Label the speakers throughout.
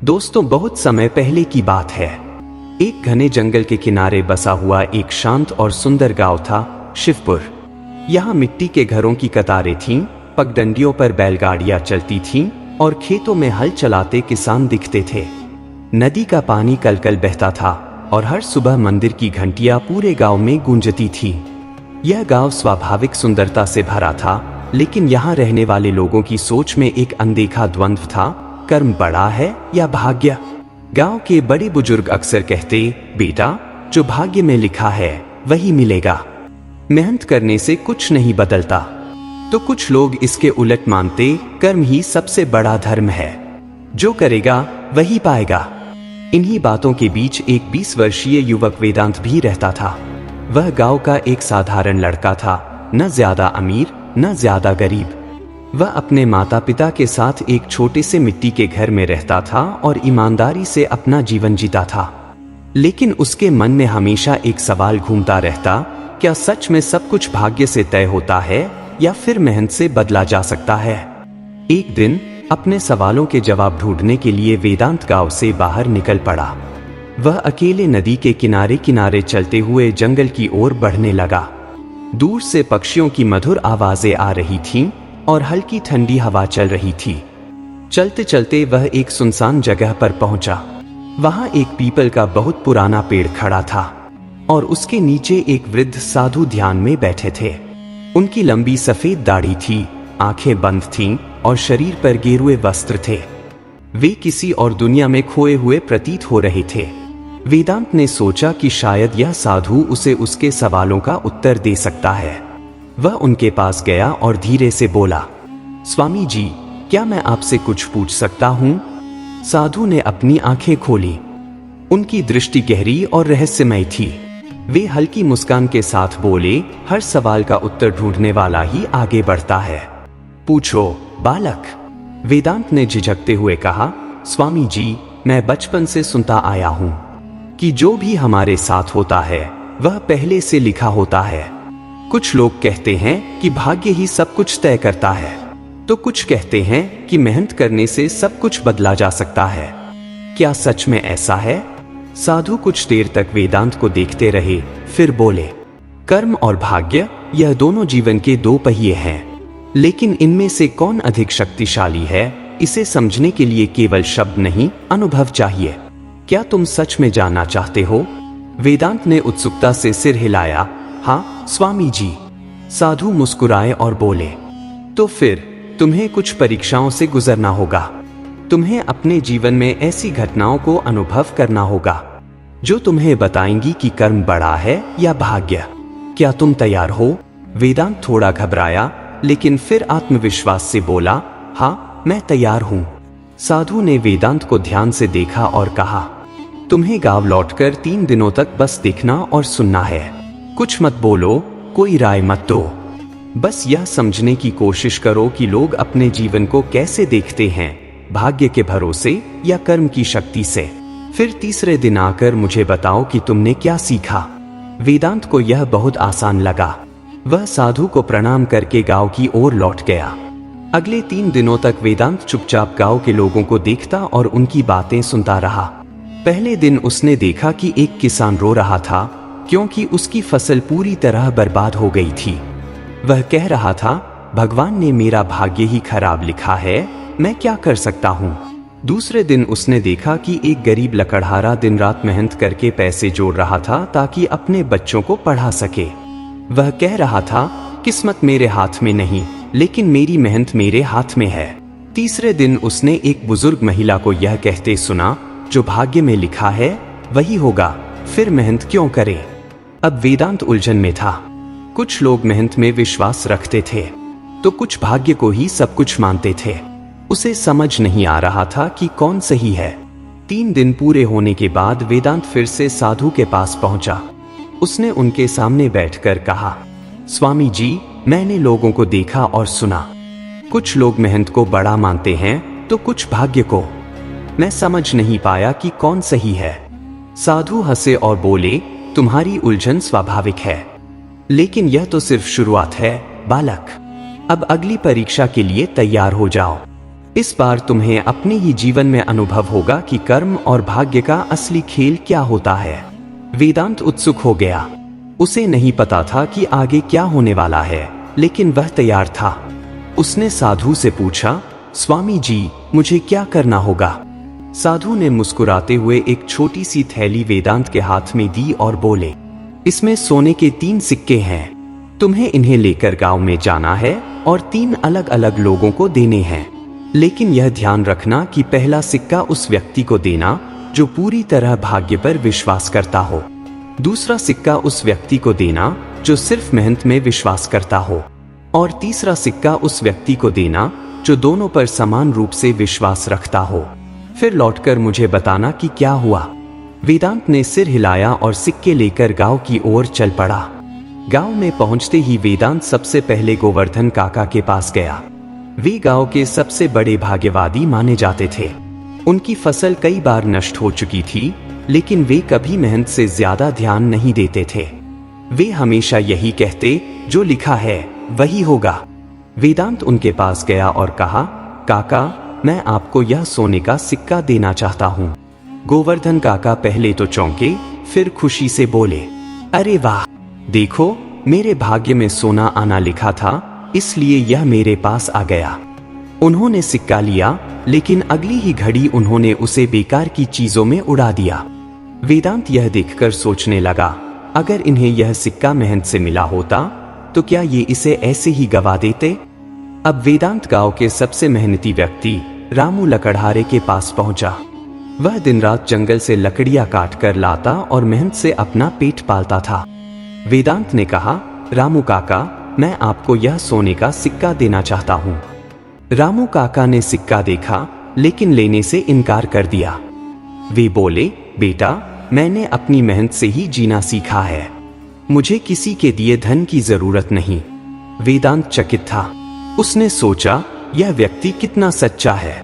Speaker 1: दोस्तों, बहुत समय पहले की बात है। एक घने जंगल के किनारे बसा हुआ एक शांत और सुंदर गांव था, शिवपुर। यहाँ मिट्टी के घरों की कतारें थीं, पगडंडियों पर बैलगाड़ियां चलती थीं और खेतों में हल चलाते किसान दिखते थे। नदी का पानी कलकल बहता था और हर सुबह मंदिर की घंटियां पूरे गांव में गूंजती थीं। यह गांव स्वाभाविक सुंदरता से भरा था, लेकिन यहाँ रहने वाले लोगों की सोच में एक अनदेखा द्वंद्व था, कर्म बड़ा है या भाग्य। गांव के बड़े बुजुर्ग अक्सर कहते, बेटा, जो भाग्य में लिखा है वही मिलेगा, मेहनत करने से कुछ नहीं बदलता। तो कुछ लोग इसके उलट मानते, कर्म ही सबसे बड़ा धर्म है, जो करेगा वही पाएगा। इन्हीं बातों के बीच एक 20 वर्षीय युवक वेदांत भी रहता था। वह गांव का एक साधारण लड़का था, न ज्यादा अमीर न ज्यादा गरीब। वह अपने माता पिता के साथ एक छोटे से मिट्टी के घर में रहता था और ईमानदारी से अपना जीवन जीता था। लेकिन उसके मन में हमेशा एक सवाल घूमता रहता, क्या सच में सब कुछ भाग्य से तय होता है या फिर मेहनत से बदला जा सकता है? एक दिन अपने सवालों के जवाब ढूंढने के लिए वेदांत गांव से बाहर निकल पड़ा। वह अकेले नदी के किनारे किनारे चलते हुए जंगल की ओर बढ़ने लगा। दूर से पक्षियों की मधुर आवाजें आ रही थीं और हल्की ठंडी हवा चल रही थी। चलते चलते वह एक सुनसान जगह पर पहुंचा। वहां एक पीपल का बहुत पुराना पेड़ खड़ा था और उसके नीचे एक वृद्ध साधु ध्यान में बैठे थे। उनकी लंबी सफेद दाढ़ी थी, आंखें बंद थीं और शरीर पर गेरुए वस्त्र थे। वे किसी और दुनिया में खोए हुए प्रतीत हो रहे थे। वेदांत ने सोचा कि शायद यह साधु उसे उसके सवालों का उत्तर दे सकता है। वह उनके पास गया और धीरे से बोला, स्वामी जी, क्या मैं आपसे कुछ पूछ सकता हूं? साधु ने अपनी आंखें खोली। उनकी दृष्टि गहरी और रहस्यमय थी। वे हल्की मुस्कान के साथ बोले, हर सवाल का उत्तर ढूंढने वाला ही आगे बढ़ता है। पूछो बालक। वेदांत ने झिझकते हुए कहा, स्वामी जी, मैं बचपन से सुनता आया हूं कि जो भी हमारे साथ होता है वह पहले से लिखा होता है। कुछ लोग कहते हैं कि भाग्य ही सब कुछ तय करता है, तो कुछ कहते हैं कि मेहनत करने से सब कुछ बदला जा सकता है। क्या सच में ऐसा है? साधु कुछ देर तक वेदांत को देखते रहे, फिर बोले, कर्म और भाग्य, यह दोनों जीवन के दो पहिए हैं, लेकिन इनमें से कौन अधिक शक्तिशाली है, इसे समझने के लिए केवल शब्द नहीं, अनुभव चाहिए। क्या तुम सच में जानना चाहते हो? वेदांत ने उत्सुकता से सिर हिलाया। हाँ स्वामी जी। साधु मुस्कुराए और बोले, तो फिर तुम्हें कुछ परीक्षाओं से गुजरना होगा। तुम्हें अपने जीवन में ऐसी घटनाओं को अनुभव करना होगा जो तुम्हें बताएंगी कि कर्म बड़ा है या भाग्य। क्या तुम तैयार हो? वेदांत थोड़ा घबराया, लेकिन फिर आत्मविश्वास से बोला, हाँ मैं तैयार हूं। साधु ने वेदांत को ध्यान से देखा और कहा, तुम्हें गांव लौटकर 3 दिनों तक बस देखना और सुनना है। कुछ मत बोलो, कोई राय मत दो। बस यह समझने की कोशिश करो कि लोग अपने जीवन को कैसे देखते हैं, भाग्य के भरोसे या कर्म की शक्ति से। फिर तीसरे दिन आकर मुझे बताओ कि तुमने क्या सीखा। वेदांत को यह बहुत आसान लगा। वह साधु को प्रणाम करके गांव की ओर लौट गया। अगले 3 दिनों तक वेदांत चुपचाप गांव के लोगों को देखता और उनकी बातें सुनता रहा। पहले दिन उसने देखा कि एक किसान रो रहा था क्योंकि उसकी फसल पूरी तरह बर्बाद हो गई थी। वह कह रहा था, भगवान ने मेरा भाग्य ही खराब लिखा है, मैं क्या कर सकता हूँ। दूसरे दिन उसने देखा कि एक गरीब लकड़हारा दिन रात मेहनत करके पैसे जोड़ रहा था ताकि अपने बच्चों को पढ़ा सके। वह कह रहा था, किस्मत मेरे हाथ में नहीं, लेकिन मेरी मेहनत मेरे हाथ में है। तीसरे दिन उसने एक बुजुर्ग महिला को यह कहते सुना, जो भाग्य में लिखा है वही होगा, फिर मेहनत क्यों करे। अब वेदांत उलझन में था। कुछ लोग मेहनत में विश्वास रखते थे, तो कुछ भाग्य को ही सब कुछ मानते थे। उसे समझ नहीं आ रहा था कि कौन सही है। 3 दिन पूरे होने के बाद वेदांत फिर से साधु के पास पहुंचा। उसने उनके सामने बैठकर कहा, स्वामी जी, मैंने लोगों को देखा और सुना। कुछ लोग मेहनत को बड़ा मानते हैं तो कुछ भाग्य को। मैं समझ नहीं पाया कि कौन सही है। साधु हंसे और बोले, तुम्हारी उलझन स्वाभाविक है, लेकिन यह तो सिर्फ शुरुआत है बालक। अब अगली परीक्षा के लिए तैयार हो जाओ। इस बार तुम्हें अपने ही जीवन में अनुभव होगा कि कर्म और भाग्य का असली खेल क्या होता है। वेदांत उत्सुक हो गया। उसे नहीं पता था कि आगे क्या होने वाला है, लेकिन वह तैयार था। उसने साधु से पूछा, स्वामी जी, मुझे क्या करना होगा? साधु ने मुस्कुराते हुए एक छोटी सी थैली वेदांत के हाथ में दी और बोले, इसमें सोने के 3 सिक्के हैं। तुम्हें इन्हें लेकर गांव में जाना है और 3 अलग अलग लोगों को देने हैं। लेकिन यह ध्यान रखना कि पहला सिक्का उस व्यक्ति को देना जो पूरी तरह भाग्य पर विश्वास करता हो। दूसरा सिक्का उस व्यक्ति को देना जो सिर्फ मेहनत में विश्वास करता हो। और तीसरा सिक्का उस व्यक्ति को देना जो दोनों पर समान रूप से विश्वास रखता हो। फिर लौटकर मुझे बताना कि क्या हुआ। वेदांत ने सिर हिलाया और सिक्के लेकर गांव की ओर चल पड़ा। गांव में पहुंचते ही वेदांत सबसे पहले गोवर्धन काका के पास गया। वे गांव के सबसे बड़े भाग्यवादी माने जाते थे। उनकी फसल कई बार नष्ट हो चुकी थी, लेकिन वे कभी मेहनत से ज्यादा ध्यान नहीं देते थे। वे हमेशा यही कहते, जो लिखा है वही होगा। वेदांत उनके पास गया और कहा, काका, मैं आपको यह सोने का सिक्का देना चाहता हूँ। गोवर्धन काका पहले तो चौंके, फिर खुशी से बोले, अरे वाह, देखो, मेरे भाग्य में सोना आना लिखा था, इसलिए यह मेरे पास आ गया। उन्होंने सिक्का लिया, लेकिन अगली ही घड़ी उन्होंने उसे बेकार की चीजों में उड़ा दिया। वेदांत यह देखकर सोचने लगा, अगर इन्हें यह सिक्का मेहनत से मिला होता तो क्या ये इसे ऐसे ही गवा देते? अब वेदांत गांव के सबसे मेहनती व्यक्ति रामू लकड़हारे के पास पहुंचा। वह दिन रात जंगल से लकड़ियां काट कर लाता और मेहनत से अपना पेट पालता था। वेदांत ने कहा, रामू काका, मैं आपको यह सोने का सिक्का देना चाहता हूँ। रामू काका ने सिक्का देखा, लेकिन लेने से इनकार कर दिया। वे बोले, बेटा, मैंने अपनी मेहनत से ही जीना सीखा है, मुझे किसी के दिए धन की जरूरत नहीं। वेदांत चकित था। उसने सोचा, यह व्यक्ति कितना सच्चा है।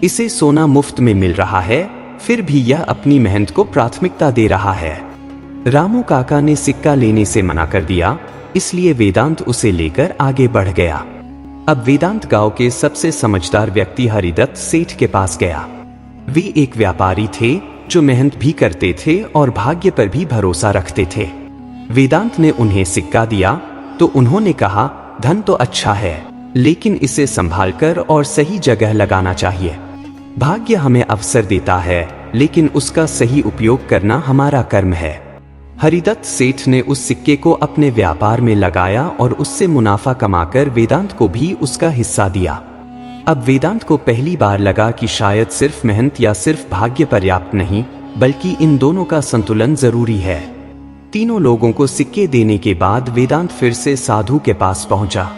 Speaker 1: इसे सोना मुफ्त में मिल रहा है, फिर भी यह अपनी मेहनत को प्राथमिकता दे रहा है। रामू काका ने सिक्का लेने से मना कर दिया, इसलिए वेदांत उसे लेकर आगे बढ़ गया। अब वेदांत गांव के सबसे समझदार व्यक्ति हरिदत्त सेठ के पास गया। वे एक व्यापारी थे जो मेहनत भी करते थे और भाग्य पर भी भरोसा रखते थे। वेदांत ने उन्हें सिक्का दिया तो उन्होंने कहा, धन तो अच्छा है, लेकिन इसे संभालकर और सही जगह लगाना चाहिए। भाग्य हमें अवसर देता है, लेकिन उसका सही उपयोग करना हमारा कर्म है। हरिदत्त सेठ ने उस सिक्के को अपने व्यापार में लगाया और उससे मुनाफा कमाकर वेदांत को भी उसका हिस्सा दिया। अब वेदांत को पहली बार लगा कि शायद सिर्फ मेहनत या सिर्फ भाग्य पर्याप्त नहीं, बल्कि इन दोनों का संतुलन जरूरी है। तीनों लोगों को सिक्के देने के बाद वेदांत फिर से साधु के पास पहुंचा।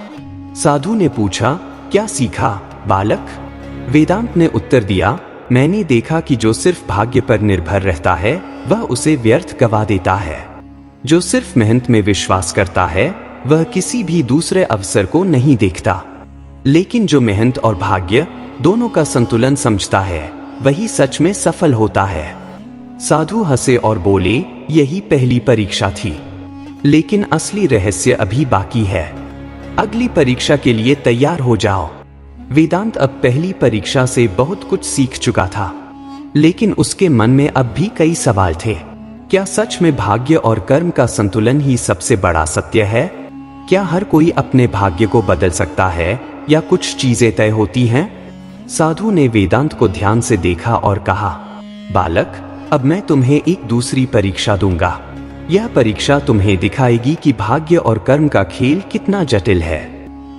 Speaker 1: साधु ने पूछा, क्या सीखा बालक? वेदांत ने उत्तर दिया, मैंने देखा कि जो सिर्फ भाग्य पर निर्भर रहता है वह उसे व्यर्थ गवा देता है। जो सिर्फ मेहनत में विश्वास करता है वह किसी भी दूसरे अवसर को नहीं देखता। लेकिन जो मेहनत और भाग्य दोनों का संतुलन समझता है वही सच में सफल होता है। साधु हंसे और बोले, यही पहली परीक्षा थी, लेकिन असली रहस्य अभी बाकी है। अगली परीक्षा के लिए तैयार हो जाओ। वेदांत अब पहली परीक्षा से बहुत कुछ सीख चुका था, लेकिन उसके मन में अब भी कई सवाल थे। क्या सच में भाग्य और कर्म का संतुलन ही सबसे बड़ा सत्य है? क्या हर कोई अपने भाग्य को बदल सकता है या कुछ चीजें तय होती हैं? साधु ने वेदांत को ध्यान से देखा और कहा, बालक, अब मैं तुम्हें एक दूसरी परीक्षा दूंगा। यह परीक्षा तुम्हें दिखाएगी कि भाग्य और कर्म का खेल कितना जटिल है।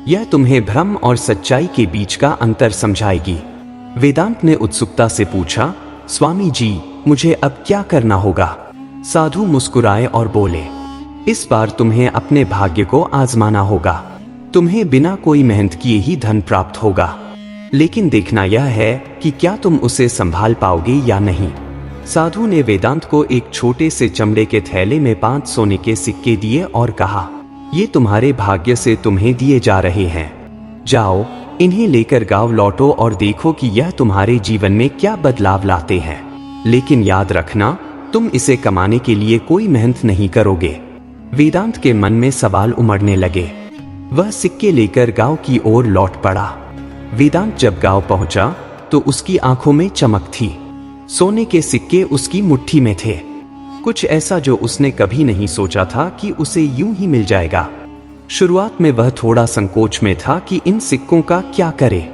Speaker 1: यह तुम्हें भ्रम और सच्चाई के बीच का अंतर समझाएगी। वेदांत ने उत्सुकता से पूछा, स्वामी जी, मुझे अब क्या करना होगा? साधु मुस्कुराए और बोले, इस बार तुम्हें अपने भाग्य को आजमाना होगा। तुम्हें बिना कोई मेहनत किए ही धन प्राप्त होगा, लेकिन देखना यह है कि क्या तुम उसे संभाल पाओगे या नहीं। साधु ने वेदांत को एक छोटे से चमड़े के थैले में 5 सोने के सिक्के दिए और कहा, ये तुम्हारे भाग्य से तुम्हें दिए जा रहे हैं। जाओ, इन्हें लेकर गांव लौटो और देखो कि यह तुम्हारे जीवन में क्या बदलाव लाते हैं। लेकिन याद रखना, तुम इसे कमाने के लिए कोई मेहनत नहीं करोगे। वेदांत के मन में सवाल उमड़ने लगे। वह सिक्के लेकर गांव की ओर लौट पड़ा। वेदांत जब गांव पहुंचा तो उसकी आंखों में चमक थी। सोने के सिक्के उसकी मुट्ठी में थे, कुछ ऐसा जो उसने कभी नहीं सोचा था कि उसे यूं ही मिल जाएगा। शुरुआत में वह थोड़ा संकोच में था कि इन सिक्कों का क्या करे,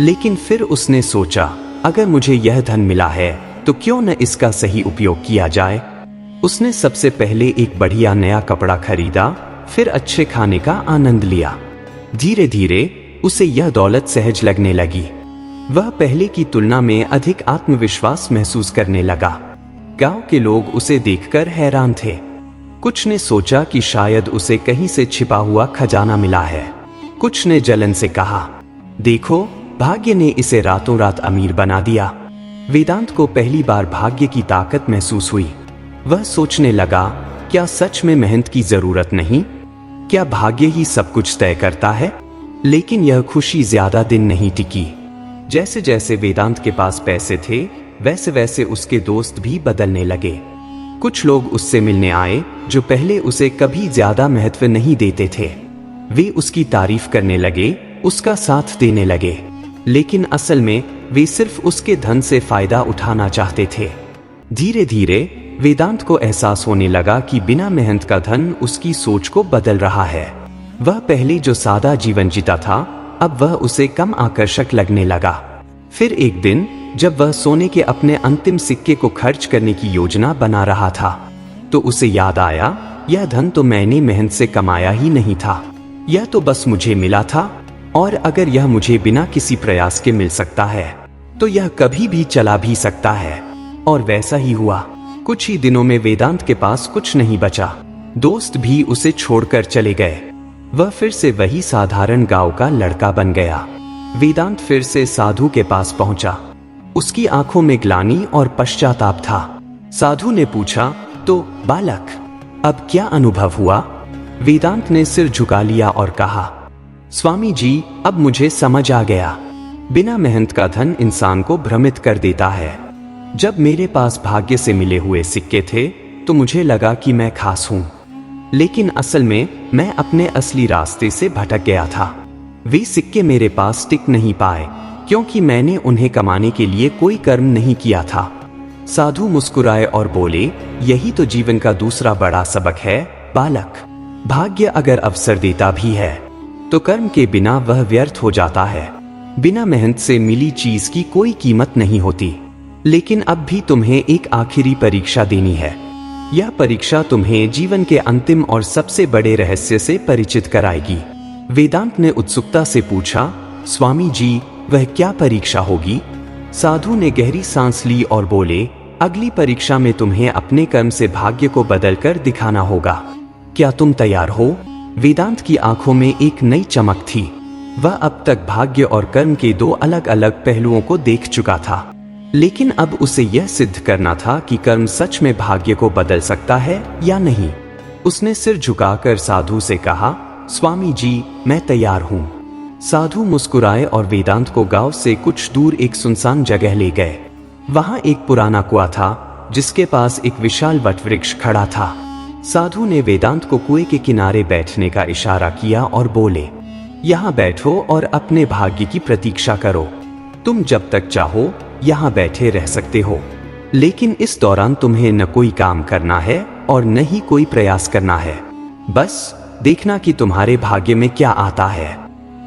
Speaker 1: लेकिन फिर उसने सोचा, अगर मुझे यह धन मिला है तो क्यों न इसका सही उपयोग किया जाए। उसने सबसे पहले एक बढ़िया नया कपड़ा खरीदा, फिर अच्छे खाने का आनंद लिया। धीरे धीरे उसे यह दौलत सहज लगने लगी। वह पहले की तुलना में अधिक आत्मविश्वास महसूस करने लगा। गांव के लोग उसे देखकर हैरान थे। कुछ ने सोचा कि शायद उसे कहीं से छिपा हुआ खजाना मिला है। कुछ ने जलन से कहा, देखो, भाग्य ने इसे रातों रात अमीर बना दिया। वेदांत को पहली बार भाग्य की ताकत महसूस हुई। वह सोचने लगा, क्या सच में मेहनत की जरूरत नहीं? क्या भाग्य ही सब कुछ तय करता है? लेकिन यह खुशी ज्यादा दिन नहीं टिकी। जैसे जैसे वेदांत के पास पैसे थे, वैसे वैसे उसके दोस्त भी बदलने लगे। कुछ लोग उससे मिलने आए जो पहले उसे कभी ज्यादा महत्व नहीं देते थे। वे उसकी तारीफ करने लगे, उसका साथ देने लगे, लेकिन असल में वे सिर्फ उसके धन से फायदा उठाना चाहते थे। धीरे धीरे वेदांत को एहसास होने लगा कि बिना मेहनत का धन उसकी सोच को बदल रहा है। वह पहले जो सादा जीवन जीता था, अब वह उसे कम आकर्षक लगने लगा। फिर एक दिन जब वह सोने के अपने अंतिम सिक्के को खर्च करने की योजना बना रहा था, तो उसे याद आया, यह धन तो मैंने मेहनत से कमाया ही नहीं था, यह तो बस मुझे मिला था, और अगर यह मुझे बिना किसी प्रयास के मिल सकता है तो यह कभी भी चला भी सकता है। और वैसा ही हुआ। कुछ ही दिनों में वेदांत के पास कुछ नहीं बचा। दोस्त भी उसे छोड़कर चले गए। वह फिर से वही साधारण गांव का लड़का बन गया। वेदांत फिर से साधु के पास पहुंचा। उसकी आंखों में ग्लानि और पश्चाताप था। साधु ने पूछा, तो बालक, अब क्या अनुभव हुआ? वेदांत ने सिर झुका लिया और कहा, स्वामी जी, अब मुझे समझ आ गया। बिना मेहनत का धन इंसान को भ्रमित कर देता है। जब मेरे पास भाग्य से मिले हुए सिक्के थे तो मुझे लगा कि मैं खास हूं, लेकिन असल में मैं अपने असली रास्ते से भटक गया था। वे सिक्के मेरे पास टिक नहीं पाए क्योंकि मैंने उन्हें कमाने के लिए कोई कर्म नहीं किया था। साधु मुस्कुराए और बोले, यही तो जीवन का दूसरा बड़ा सबक है बालक। भाग्य अगर अवसर देता भी है तो कर्म के बिना वह व्यर्थ हो जाता है। बिना मेहनत से मिली चीज की कोई कीमत नहीं होती। लेकिन अब भी तुम्हें एक आखिरी परीक्षा देनी है। यह परीक्षा तुम्हें जीवन के अंतिम और सबसे बड़े रहस्य से परिचित कराएगी। वेदांत ने उत्सुकता से पूछा, स्वामी जी, वह क्या परीक्षा होगी? साधु ने गहरी सांस ली और बोले, अगली परीक्षा में तुम्हें अपने कर्म से भाग्य को बदलकर दिखाना होगा। क्या तुम तैयार हो? वेदांत की आंखों में एक नई चमक थी। वह अब तक भाग्य और कर्म के दो अलग अलग पहलुओं को देख चुका था, लेकिन अब उसे यह सिद्ध करना था कि कर्म सच में भाग्य को बदल सकता है या नहीं। उसने सिर झुकाकर साधु से कहा, स्वामी जी, मैं तैयार हूं। साधु मुस्कुराए और वेदांत को गांव से कुछ दूर एक सुनसान जगह ले गए। वहां एक पुराना कुआं था जिसके पास एक विशाल वटवृक्ष खड़ा था। साधु ने वेदांत को कुएं के किनारे बैठने का इशारा किया और बोले, यहाँ बैठो और अपने भाग्य की प्रतीक्षा करो। तुम जब तक चाहो यहाँ बैठे रह सकते हो, लेकिन इस दौरान तुम्हें न कोई काम करना है और न ही कोई प्रयास करना है। बस देखना कि तुम्हारे भाग्य में क्या आता है।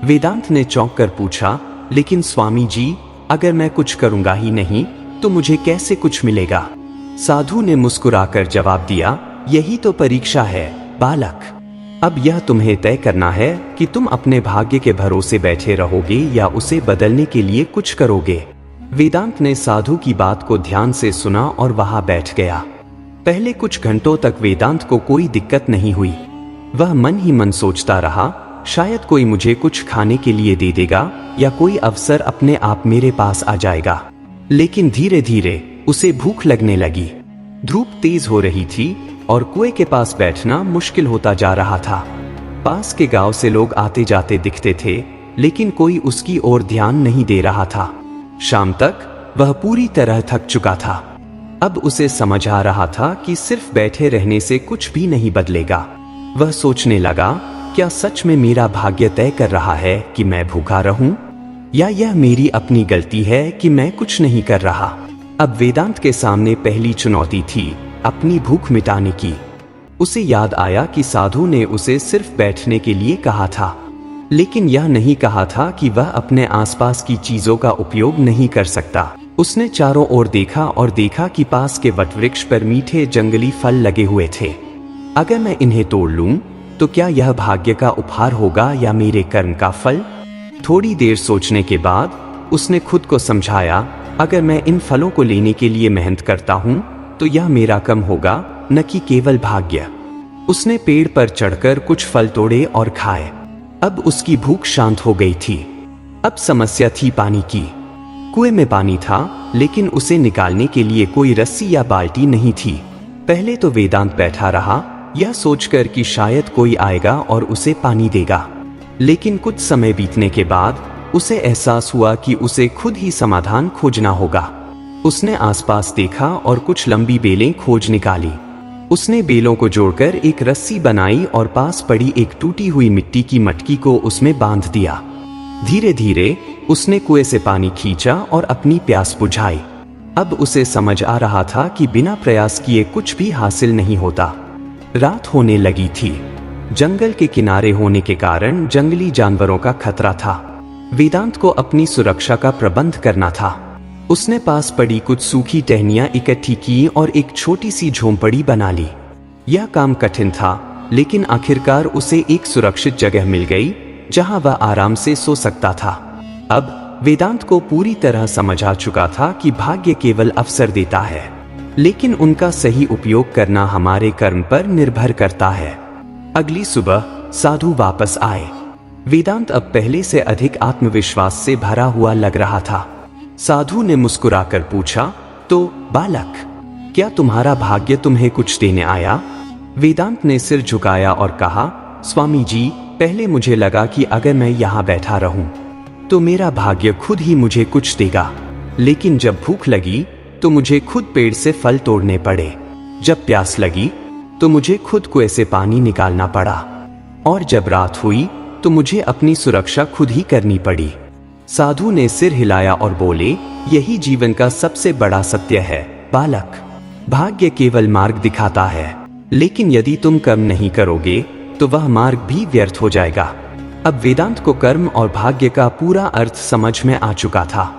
Speaker 1: वेदांत ने चौंक कर पूछा, लेकिन स्वामी जी, अगर मैं कुछ करूंगा ही नहीं तो मुझे कैसे कुछ मिलेगा? साधु ने मुस्कुराकर जवाब दिया, यही तो परीक्षा है बालक। अब यह तुम्हें तय करना है कि तुम अपने भाग्य के भरोसे बैठे रहोगे या उसे बदलने के लिए कुछ करोगे। वेदांत ने साधु की बात को ध्यान से सुना और वहां बैठ गया। पहले कुछ घंटों तक वेदांत को कोई दिक्कत नहीं हुई। वह मन ही मन सोचता रहा, शायद कोई मुझे कुछ खाने के लिए दे देगा या कोई अवसर अपने आप मेरे पास आ जाएगा। लेकिन धीरे धीरे उसे भूख लगने लगी। धूप तेज हो रही थी और कुएं के पास बैठना मुश्किल होता जा रहा था। पास के गांव से लोग आते जाते दिखते थे, लेकिन कोई उसकी ओर ध्यान नहीं दे रहा था। शाम तक वह पूरी तरह थक चुका था। अब उसे समझ आ रहा था कि सिर्फ बैठे रहने से कुछ भी नहीं बदलेगा। वह सोचने लगा, क्या सच में मेरा भाग्य तय कर रहा है कि मैं भूखा रहूं? या यह मेरी अपनी गलती है कि मैं कुछ नहीं कर रहा? अब वेदांत के सामने पहली चुनौती थी अपनी भूख मिटाने की। उसे याद आया कि साधु ने उसे सिर्फ बैठने के लिए कहा था, लेकिन यह नहीं कहा था कि वह अपने आसपास की चीजों का उपयोग नहीं कर सकता। उसने चारों ओर देखा और देखा कि पास के वटवृक्ष पर मीठे जंगली फल लगे हुए थे। अगर मैं इन्हें तोड़ लूं तो क्या यह भाग्य का उपहार होगा या मेरे कर्म का फल? थोड़ी देर सोचने के बाद उसने खुद को समझाया, अगर मैं इन फलों को लेने के लिए मेहनत करता हूं तो यह मेरा कर्म होगा, न कि केवल भाग्य। उसने पेड़ पर चढ़कर कुछ फल तोड़े और खाए। अब उसकी भूख शांत हो गई थी। अब समस्या थी पानी की। कुएं में पानी था, लेकिन उसे निकालने के लिए कोई रस्सी या बाल्टी नहीं थी। पहले तो वेदांत बैठा रहा, यह सोचकर कि शायद कोई आएगा और उसे पानी देगा। लेकिन कुछ समय बीतने के बाद उसे एहसास हुआ कि उसे खुद ही समाधान खोजना होगा। उसने आसपास देखा और कुछ लंबी बेलें खोज निकाली। उसने बेलों को जोड़कर एक रस्सी बनाई और पास पड़ी एक टूटी हुई मिट्टी की मटकी को उसमें बांध दिया। धीरे धीरे उसने कुएं से पानी खींचा और अपनी प्यास बुझाई। अब उसे समझ आ रहा था कि बिना प्रयास किए कुछ भी हासिल नहीं होता। रात होने लगी थी। जंगल के किनारे होने के कारण जंगली जानवरों का खतरा था। वेदांत को अपनी सुरक्षा का प्रबंध करना था। उसने पास पड़ी कुछ सूखी टहनियां इकट्ठी की और एक छोटी सी झोंपड़ी बना ली। यह काम कठिन था, लेकिन आखिरकार उसे एक सुरक्षित जगह मिल गई जहां वह आराम से सो सकता था। अब वेदांत को पूरी तरह समझ आ चुका था कि भाग्य केवल अवसर देता है, लेकिन उनका सही उपयोग करना हमारे कर्म पर निर्भर करता है। अगली सुबह साधु वापस आए। वेदांत अब पहले से अधिक आत्मविश्वास से भरा हुआ लग रहा था। साधु ने मुस्कुराकर पूछा, तो बालक, क्या तुम्हारा भाग्य तुम्हें कुछ देने आया? वेदांत ने सिर झुकाया और कहा, स्वामी जी, पहले मुझे लगा कि अगर मैं यहाँ बैठा रहूं तो मेरा भाग्य खुद ही मुझे कुछ देगा, लेकिन जब भूख लगी तो मुझे खुद पेड़ से फल तोड़ने पड़े। जब प्यास लगी तो मुझे खुद कुएं से पानी निकालना पड़ा, और जब रात हुई तो मुझे अपनी सुरक्षा खुद ही करनी पड़ी। साधु ने सिर हिलाया और बोले, यही जीवन का सबसे बड़ा सत्य है बालक। भाग्य केवल मार्ग दिखाता है, लेकिन यदि तुम कर्म नहीं करोगे तो वह मार्ग भी व्यर्थ हो जाएगा। अब वेदांत को कर्म और भाग्य का पूरा अर्थ समझ में आ चुका था।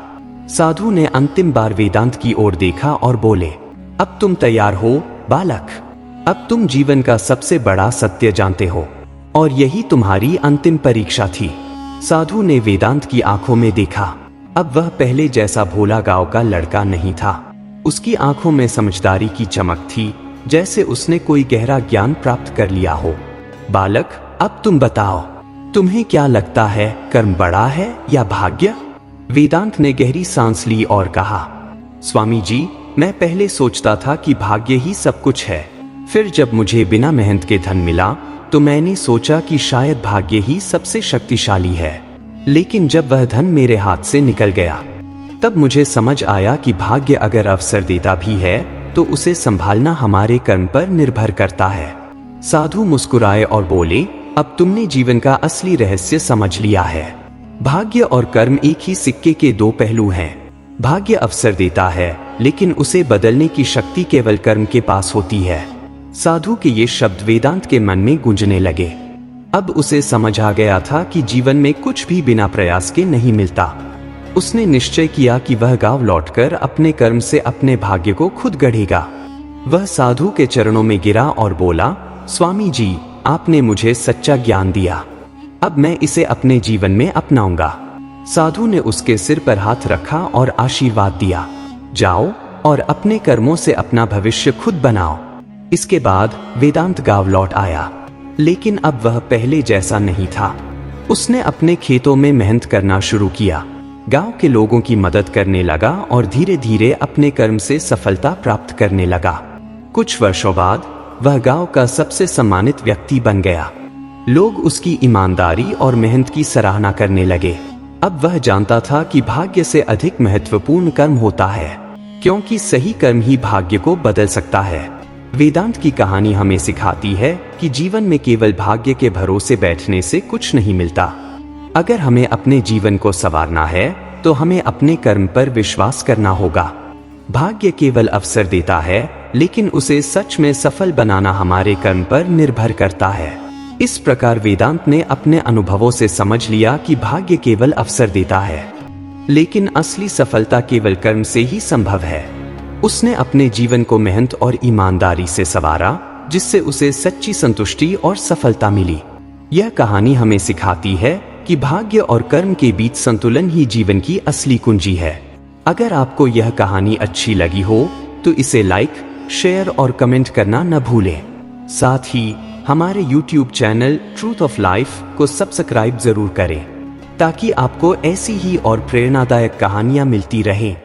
Speaker 1: साधु ने अंतिम बार वेदांत की ओर देखा और बोले, अब तुम तैयार हो बालक। अब तुम जीवन का सबसे बड़ा सत्य जानते हो, और यही तुम्हारी अंतिम परीक्षा थी। साधु ने वेदांत की आंखों में देखा। अब वह पहले जैसा भोला गांव का लड़का नहीं था। उसकी आंखों में समझदारी की चमक थी, जैसे उसने कोई गहरा ज्ञान प्राप्त कर लिया हो। बालक, अब तुम बताओ, तुम्हें क्या लगता है, कर्म बड़ा है या भाग्य? वेदांत ने गहरी सांस ली और कहा, स्वामी जी, मैं पहले सोचता था कि भाग्य ही सब कुछ है। फिर जब मुझे बिना मेहनत के धन मिला तो मैंने सोचा कि शायद भाग्य ही सबसे शक्तिशाली है। लेकिन जब वह धन मेरे हाथ से निकल गया, तब मुझे समझ आया कि भाग्य अगर अवसर देता भी है तो उसे संभालना हमारे कर्म पर निर्भर करता है। साधु मुस्कुराए और बोले, अब तुमने जीवन का असली रहस्य समझ लिया है। भाग्य और कर्म एक ही सिक्के के दो पहलू हैं। भाग्य अवसर देता है, लेकिन उसे बदलने की शक्ति केवल कर्म के पास होती है। साधु के ये शब्द वेदांत के मन में गूंजने लगे। अब उसे समझ आ गया था कि जीवन में कुछ भी बिना प्रयास के नहीं मिलता। उसने निश्चय किया कि वह गांव लौटकर अपने कर्म से अपने भाग्य को खुद गढ़ेगा। वह साधु के चरणों में गिरा और बोला, स्वामी जी, आपने मुझे सच्चा ज्ञान दिया। अब मैं इसे अपने जीवन में अपनाऊंगा। साधु ने उसके सिर पर हाथ रखा और आशीर्वाद दिया, जाओ और अपने कर्मों से अपना भविष्य खुद बनाओ। इसके बाद वेदांत गांव लौट आया, लेकिन अब वह पहले जैसा नहीं था। उसने अपने खेतों में मेहनत करना शुरू किया, गांव के लोगों की मदद करने लगा और धीरे धीरे अपने कर्म से सफलता प्राप्त करने लगा। कुछ वर्षों बाद वह गांव का सबसे सम्मानित व्यक्ति बन गया। लोग उसकी ईमानदारी और मेहनत की सराहना करने लगे। अब वह जानता था कि भाग्य से अधिक महत्वपूर्ण कर्म होता है, क्योंकि सही कर्म ही भाग्य को बदल सकता है। वेदांत की कहानी हमें सिखाती है कि जीवन में केवल भाग्य के भरोसे बैठने से कुछ नहीं मिलता। अगर हमें अपने जीवन को संवारना है तो हमें अपने कर्म पर विश्वास करना होगा। भाग्य केवल अवसर देता है, लेकिन उसे सच में सफल बनाना हमारे कर्म पर निर्भर करता है। इस प्रकार वेदांत ने अपने अनुभवों से समझ लिया कि भाग्य केवल अवसर देता है, लेकिन असली सफलता केवल कर्म से ही संभव है। उसने अपने जीवन को मेहनत और ईमानदारी से संवारा, जिससे उसे सच्ची संतुष्टि और सफलता मिली। यह कहानी हमें सिखाती है कि भाग्य और कर्म के बीच संतुलन ही जीवन की असली कुंजी है। अगर आपको यह कहानी अच्छी लगी हो तो इसे लाइक, शेयर और कमेंट करना न भूलें। साथ ही हमारे YouTube channel truth of life को सब्सक्राइब जरूर करें, ताकि आपको ऐसी ही और प्रेरणादायक कहानियां मिलती रहें।